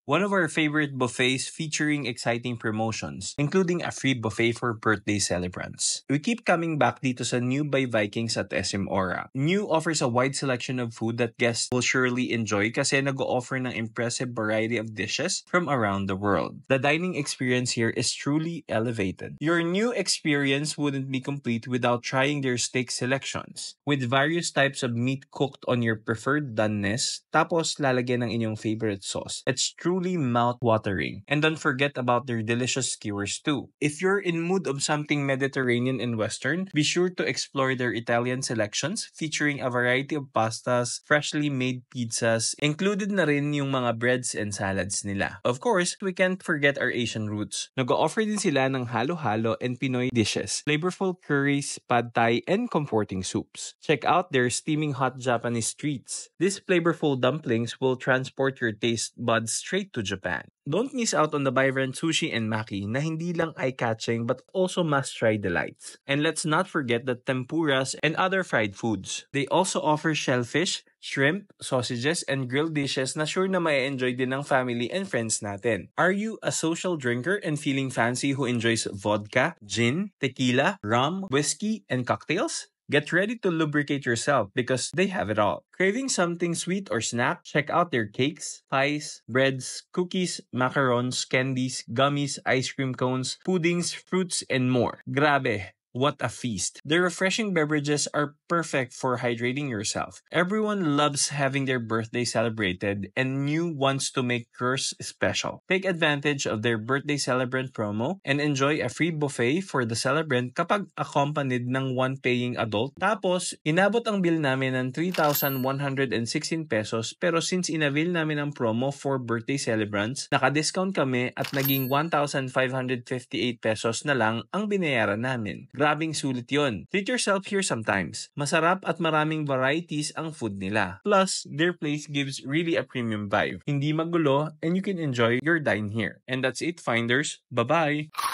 one of our favorite buffets featuring exciting promotions, including a free buffet for birthday celebrants. We keep coming back dito sa New by Vikings at SM Aura. New offers a wide selection of food that guests will surely enjoy kasi nag-offer ng impressive variety of dishes from around the world. The dining experience here is truly elevated. Your new experience wouldn't be complete without trying their steak selections, with various types of meat cooked on your preferred doneness, tapos lalagyan ng inyong favorite sauce. It's truly mouth-watering. And don't forget about their delicious skewers too. If you're in mood of something Mediterranean and Western, be sure to explore their Italian selections featuring a variety of pastas, freshly made pizzas, included na rin yung mga breads and salads nila. Of course, we can't forget our Asian roots. Nag-offer din sila ng halo-halo and Pinoy dishes, flavorful curries, pad thai, and comforting soups. Check out their steaming hot Japanese treats. These flavorful dumplings will transport your taste buds straight to Japan. Don't miss out on the vibrant sushi and maki na hindi lang eye-catching but also must-try delights. And let's not forget the tempuras and other fried foods. They also offer shellfish, shrimp, sausages, and grilled dishes na sure na ma-enjoy din ng family and friends natin. Are you a social drinker and feeling fancy who enjoys vodka, gin, tequila, rum, whiskey, and cocktails? Get ready to lubricate yourself because they have it all. Craving something sweet or snack? Check out their cakes, pies, breads, cookies, macarons, candies, gummies, ice cream cones, puddings, fruits, and more. Grabe! What a feast. Their refreshing beverages are perfect for hydrating yourself. Everyone loves having their birthday celebrated and New wants to make yours special. Take advantage of their birthday celebrant promo and enjoy a free buffet for the celebrant kapag accompanied ng one paying adult. Tapos, inabot ang bill namin ng 3,116 pesos pero since inavail namin ang promo for birthday celebrants, naka-discount kami at naging 1,558 pesos na lang ang binayaran namin. Grabing sulit yon. Treat yourself here sometimes. Masarap at maraming varieties ang food nila. Plus, their place gives really a premium vibe. Hindi magulo and you can enjoy your dine here. And that's it, finders. Bye-bye!